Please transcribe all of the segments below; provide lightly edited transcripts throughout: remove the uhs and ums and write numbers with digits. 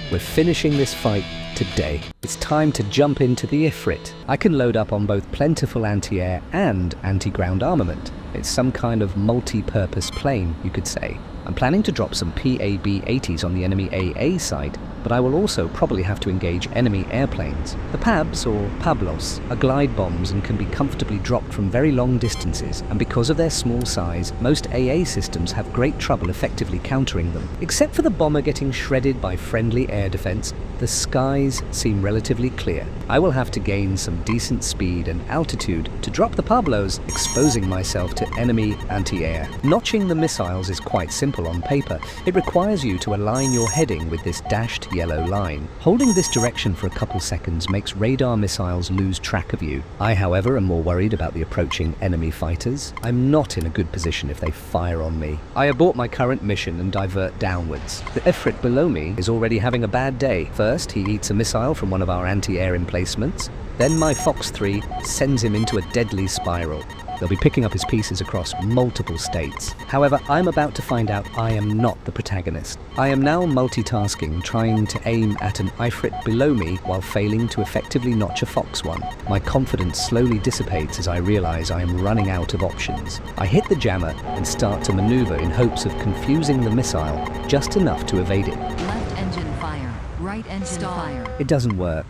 We're finishing this fight today. It's time to jump into the Ifrit. I can load up on both plentiful anti-air and anti-ground armament. It's some kind of multi-purpose plane, you could say. I'm planning to drop some PAB-80s on the enemy AA site, but I will also probably have to engage enemy airplanes. The PABs, or Pablos, are glide bombs and can be comfortably dropped from very long distances, and because of their small size, most AA systems have great trouble effectively countering them. Except for the bomber getting shredded by friendly air defense, the skies seem relatively clear. I will have to gain some decent speed and altitude to drop the Pablos, exposing myself to enemy anti-air. Notching the missiles is quite simple on paper. It requires you to align your heading with this dashed yellow line. Holding this direction for a couple seconds makes radar missiles lose track of you. I, however, am more worried about the approaching enemy fighters. I'm not in a good position if they fire on me. I abort my current mission and divert downwards. The Ifrit below me is already having a bad day. First, he eats a missile from one of our anti-air emplacements. Then my Fox 3 sends him into a deadly spiral. They'll be picking up his pieces across multiple states. However, I'm about to find out I am not the protagonist. I am now multitasking, trying to aim at an Ifrit below me while failing to effectively notch a Fox 1. My confidence slowly dissipates as I realize I am running out of options. I hit the jammer and start to maneuver in hopes of confusing the missile just enough to evade it. Left engine fire, right engine fire. It doesn't work.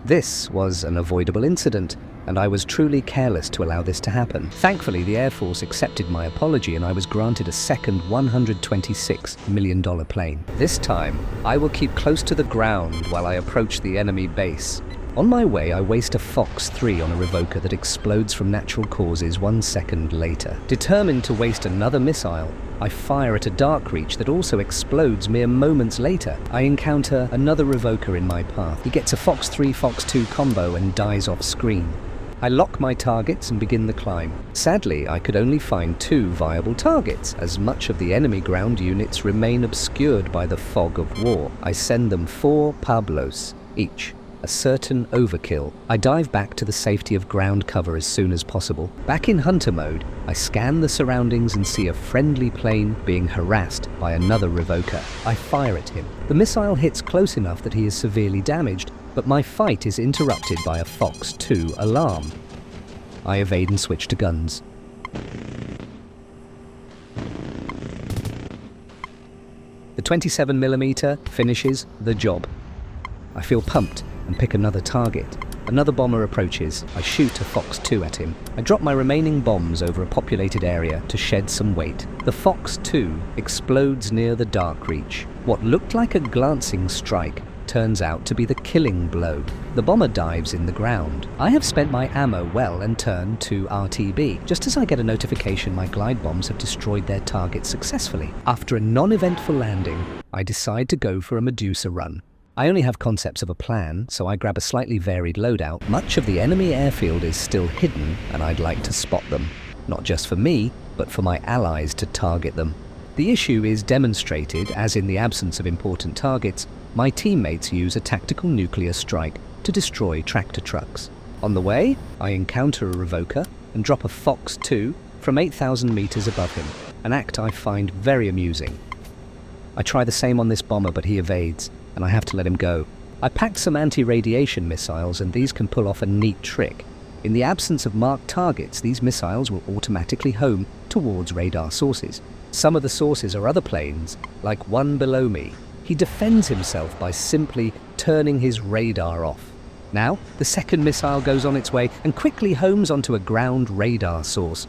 This was an avoidable incident, and I was truly careless to allow this to happen. Thankfully, the Air Force accepted my apology and I was granted a second $126 million plane. This time, I will keep close to the ground while I approach the enemy base. On my way, I waste a Fox 3 on a revoker that explodes from natural causes 1 second later. Determined to waste another missile, I fire at a dark reach that also explodes mere moments later. I encounter another revoker in my path. He gets a Fox 3, Fox 2 combo and dies off screen. I lock my targets and begin the climb. Sadly, I could only find 2 viable targets, as much of the enemy ground units remain obscured by the fog of war. I send them 4 Pablos each. A certain overkill. I dive back to the safety of ground cover as soon as possible. Back in hunter mode, I scan the surroundings and see a friendly plane being harassed by another revoker. I fire at him. The missile hits close enough that he is severely damaged, but my fight is interrupted by a Fox 2 alarm. I evade and switch to guns. The 27mm finishes the job. I feel pumped and pick another target. Another bomber approaches. I shoot a Fox 2 at him. I drop my remaining bombs over a populated area to shed some weight. The Fox 2 explodes near the dark reach. What looked like a glancing strike turns out to be the killing blow. The bomber dives in the ground. I have spent my ammo well and turn to RTB. Just as I get a notification my glide bombs have destroyed their target successfully. After a non-eventful landing, I decide to go for a Medusa run. I only have concepts of a plan, so I grab a slightly varied loadout. Much of the enemy airfield is still hidden, and I'd like to spot them. Not just for me, but for my allies to target them. The issue is demonstrated as in the absence of important targets, my teammates use a tactical nuclear strike to destroy tractor trucks. On the way, I encounter a revoker and drop a Fox 2 from 8,000 meters above him, an act I find very amusing. I try the same on this bomber, but he evades, and I have to let him go. I packed some anti-radiation missiles, and these can pull off a neat trick. In the absence of marked targets, these missiles will automatically home towards radar sources. Some of the sources are other planes, like one below me. He defends himself by simply turning his radar off. Now, the second missile goes on its way and quickly homes onto a ground radar source.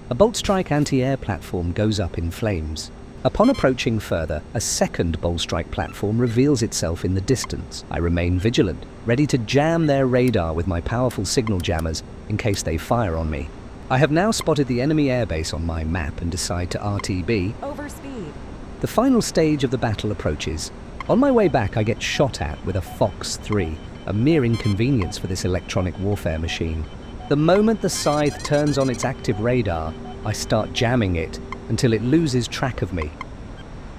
A Bolt Strike anti-air platform goes up in flames. Upon approaching further, a second Bolt Strike platform reveals itself in the distance. I remain vigilant, ready to jam their radar with my powerful signal jammers in case they fire on me. I have now spotted the enemy airbase on my map and decide to RTB. Overspeed. The final stage of the battle approaches. On my way back, I get shot at with a Fox 3, a mere inconvenience for this electronic warfare machine. The moment the scythe turns on its active radar, I start jamming it until it loses track of me.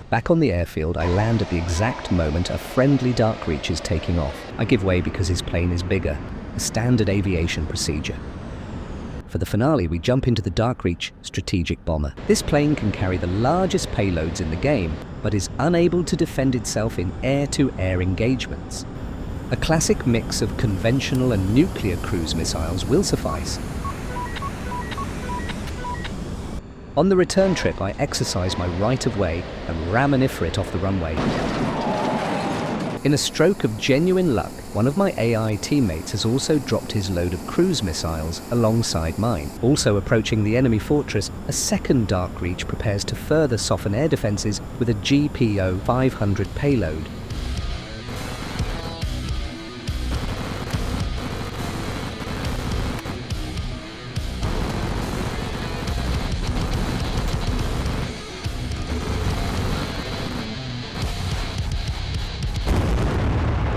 Back on the airfield, I land at the exact moment a friendly dark reach is taking off. I give way because his plane is bigger, a standard aviation procedure. For the finale, we jump into the Darkreach strategic bomber. This plane can carry the largest payloads in the game, but is unable to defend itself in air-to-air engagements. A classic mix of conventional and nuclear cruise missiles will suffice. On the return trip, I exercise my right-of-way and ram an Ifrit off the runway. In a stroke of genuine luck, one of my AI teammates has also dropped his load of cruise missiles alongside mine. Also approaching the enemy fortress, a second Darkreach prepares to further soften air defences with a GPO 500 payload.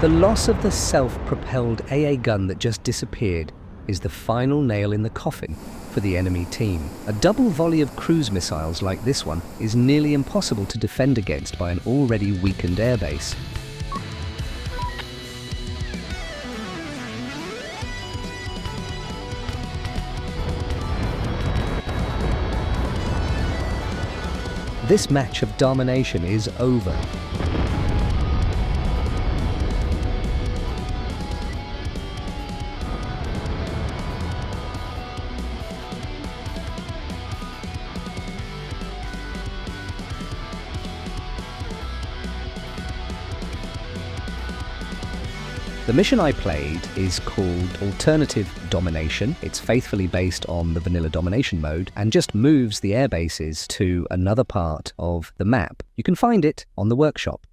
The loss of the self-propelled AA gun that just disappeared is the final nail in the coffin for the enemy team. A double volley of cruise missiles like this one is nearly impossible to defend against by an already weakened airbase. This match of domination is over. The mission I played is called Alternative Domination. It's faithfully based on the vanilla domination mode and just moves the air bases to another part of the map. You can find it on the workshop.